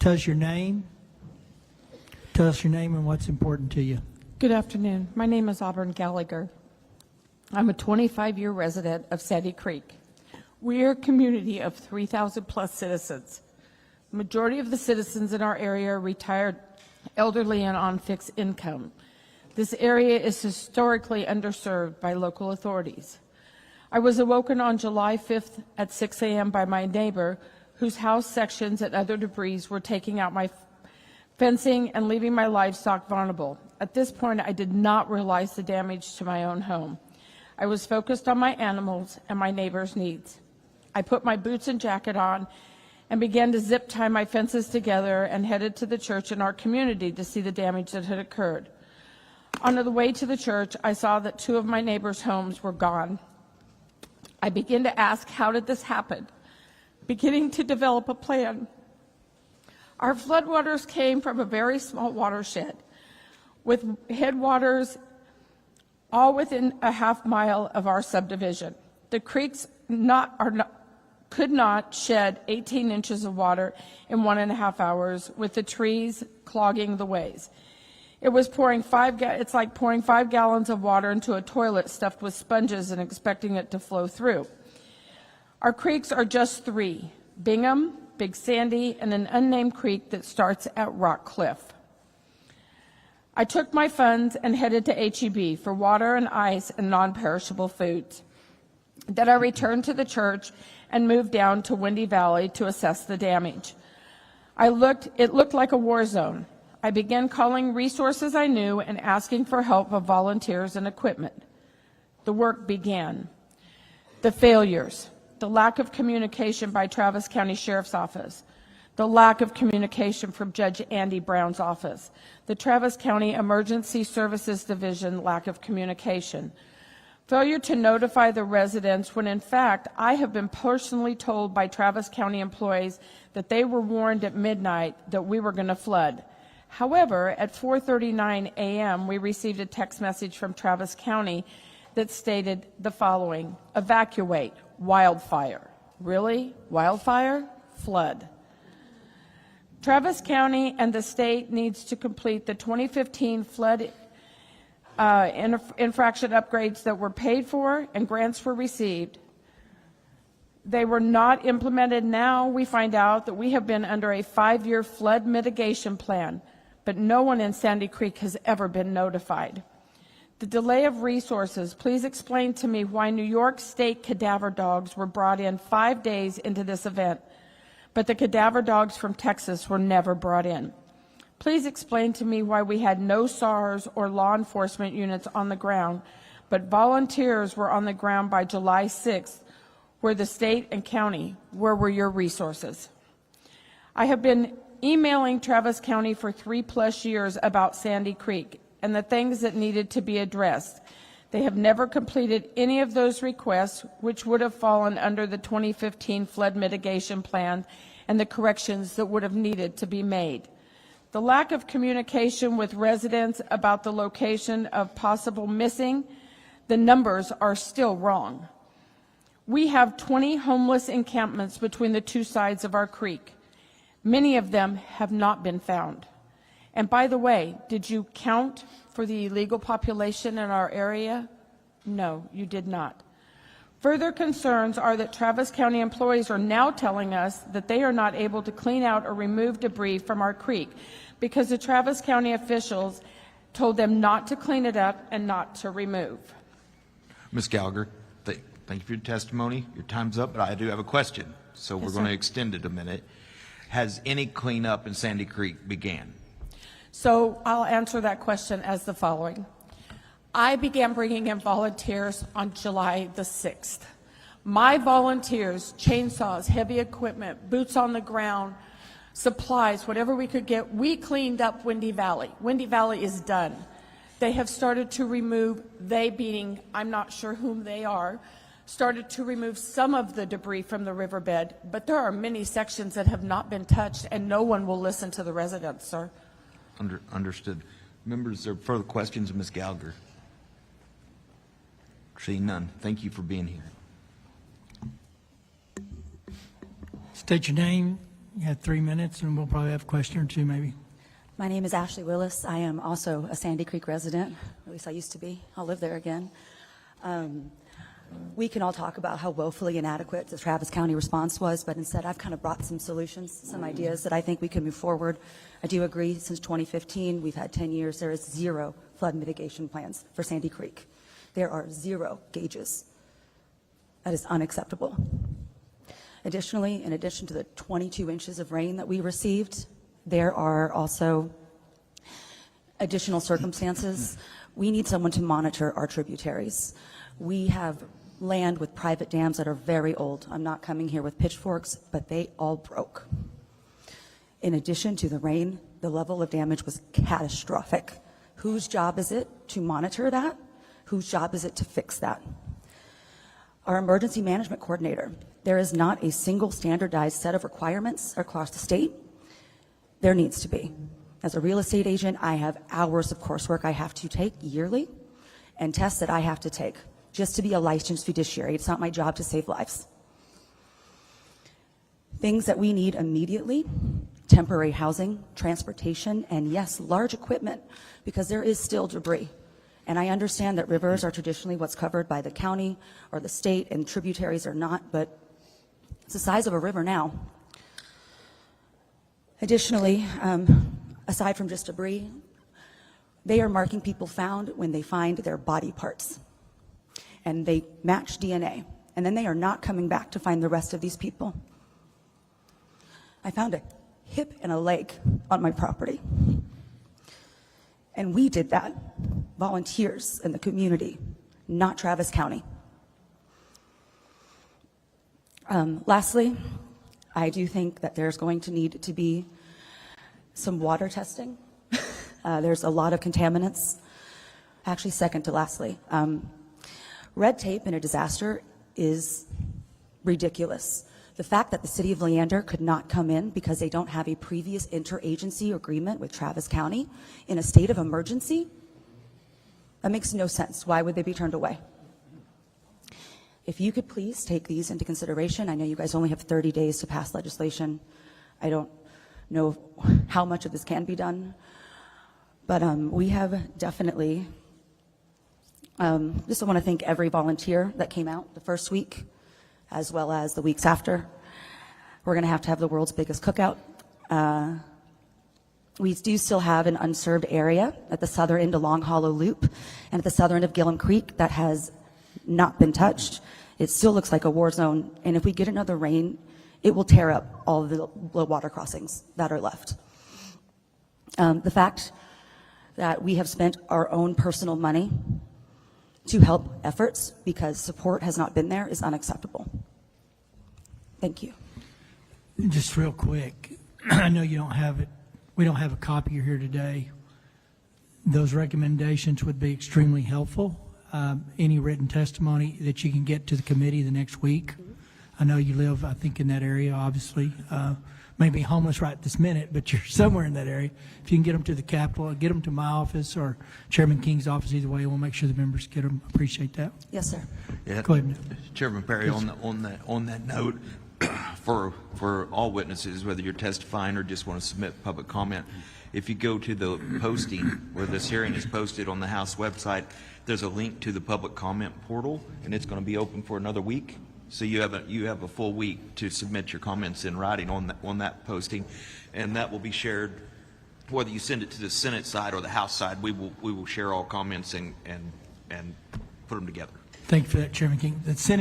Tell us your name. Tell us your name and what's important to you. Good afternoon. My name is Auburn Gallagher. I'm a 25-year resident of Sandy Creek. We are a community of 3,000 plus citizens. The majority of the citizens in our area are retired, elderly, and on fixed income. This area is historically underserved by local authorities. I was awoken on July 5th at 6 a.m. by my neighbor, whose house sections and other debris were taking out my fencing and leaving my livestock vulnerable. At this point, I did not realize the damage to my own home. I was focused on my animals and my neighbor's needs. I put my boots and jacket on and began to zip tie my fences together and headed to the church in our community to see the damage that had occurred. On the way to the church, I saw that 2 of my neighbors' homes were gone. I began to ask, how did this happen? Beginning to develop a plan. Our floodwaters came from a very small watershed with headwaters all within a half mile of our subdivision. The creeks could not shed 18 inches of water in 1.5 hours with the trees clogging the ways. It was it's like pouring 5 gallons of water into a toilet stuffed with sponges and expecting it to flow through. Our creeks are just 3, Bingham, Big Sandy, and an unnamed creek that starts at Rock Cliff. I took my funds and headed to HEB for water and ice and non-perishable foods. Then I returned to the church and moved down to Windy Valley to assess the damage. It looked like a war zone. I began calling resources I knew and asking for help of volunteers and equipment. The work began. The failures, the lack of communication by Travis County Sheriff's Office, the lack of communication from Judge Andy Brown's office, the Travis County Emergency Services Division lack of communication, failure to notify the residents when in fact I have been personally told by Travis County employees that they were warned at midnight that we were going to flood. However, at 4:39 a.m., we received a text message from Travis County that stated the following: evacuate, wildfire. Really? Wildfire? Flood. Travis County and the state needs to complete the 2015 flood infraction upgrades that were paid for and grants were received. They were not implemented. Now we find out that we have been under a 5-year flood mitigation plan, but no one in Sandy Creek has ever been notified. The delay of resources, please explain to me why New York State cadaver dogs were brought in 5 days into this event, but the cadaver dogs from Texas were never brought in. Please explain to me why we had no SARS or law enforcement units on the ground, but volunteers were on the ground by July 6th, where the state and county, where were your resources? I have been emailing Travis County for 3+ years about Sandy Creek and the things that needed to be addressed. They have never completed any of those requests, which would have fallen under the 2015 flood mitigation plan and the corrections that would have needed to be made. The lack of communication with residents about the location of possible missing, the numbers are still wrong. We have 20 homeless encampments between the 2 sides of our creek. Many of them have not been found. And by the way, did you count for the illegal population in our area? No, you did not. Further concerns are that Travis County employees are now telling us that they are not able to clean out or remove debris from our creek because the Travis County officials told them not to clean it up and not to remove. Ms. Gallagher, thank you for your testimony. Your time's up, but I do have a question, so we're going to extend it a minute. Has any cleanup in Sandy Creek began? So I'll answer that question as the following. I began bringing in volunteers on July the 6th. My volunteers, chainsaws, heavy equipment, boots on the ground, supplies, whatever we could get, we cleaned up Windy Valley. Windy Valley is done. They have started to remove, they being, I'm not sure whom they are, started to remove some of the debris from the riverbed, but there are many sections that have not been touched and no one will listen to the residents, sir. Understood. Members, are there further questions of Ms. Gallagher? Seeing none. Thank you for being here. State your name You have 3 minutes, and we'll probably have a question or two, maybe. My name is Ashley Willis. I am also a Sandy Creek resident. At least I used to be. I'll live there again. We can all talk about how woefully inadequate the Travis County response was, but instead I've kind of brought some solutions, some ideas that I think we can move forward. I do agree, since 2015, we've had 10 years, there is 0 flood mitigation plans for Sandy Creek. There are 0 gauges. That is unacceptable. Additionally, in addition to the 22 inches of rain that we received, there are also additional circumstances. We need someone to monitor our tributaries. We have land with private dams that are very old. I'm not coming here with pitchforks, but they all broke. In addition to the rain, the level of damage was catastrophic. Whose job is it to monitor that? Whose job is it to fix that? Our emergency management coordinator, there is not a single standardized set of requirements across the state. There needs to be. As a real estate agent, I have hours of coursework I have to take yearly and tests that I have to take just to be a licensed fiduciary. It's not my job to save lives. Things that we need immediately: temporary housing, transportation, and yes, large equipment, because there is still debris. And I understand that rivers are traditionally what's covered by the county or the state, and tributaries are not, but it's the size of a river now. Additionally, aside from just debris, they are marking people found when they find their body parts. And they match DNA. And then they are not coming back to find the rest of these people. I found a hip and a leg on my property. And we did that, volunteers in the community, not Travis County. Lastly, I do think that there's going to need to be some water testing. There's a lot of contaminants. Actually, second to lastly, red tape in a disaster is ridiculous. The fact that the city of Leander could not come in because they don't have a previous interagency agreement with Travis County in a state of emergency, that makes no sense. Why would they be turned away? If you could please take these into consideration. I know you guys only have 30 days to pass legislation. I don't know how much of this can be done, but we have definitely, just want to thank every volunteer that came out the first week, as well as the weeks after. We're going to have the world's biggest cookout. We do still have an unserved area at the southern end of Long Hollow Loop and at the southern end of Gillum Creek that has not been touched. It still looks like a war zone, and if we get another rain, it will tear up all of the water crossings that are left. The fact that we have spent our own personal money to help efforts because support has not been there is unacceptable. Thank you. Just real quick, I know you don't have it. We don't have a copy here today. Those recommendations would be extremely helpful. Any written testimony that you can get to the committee the next week. I know you live, I think, in that area, obviously. Maybe homeless right this minute, but you're somewhere in that area. If you can get them to the Capitol, get them to my office or Chairman King's office, either way, we'll make sure the members get them. Appreciate that. Yes, sir. Yeah. Go ahead. Chairman Perry, Yes. on that note, for all witnesses, whether you're testifying or just want to submit public comment, if you go to the posting where this hearing is posted on the House website, there's a link to the public comment portal, and it's going to be open for another week. So you have a full week to submit your comments in writing on that posting, and that will be shared. Whether you send it to the Senate side or the House side, we will share all comments and put them together. Thank you for that, Chairman King. The Senate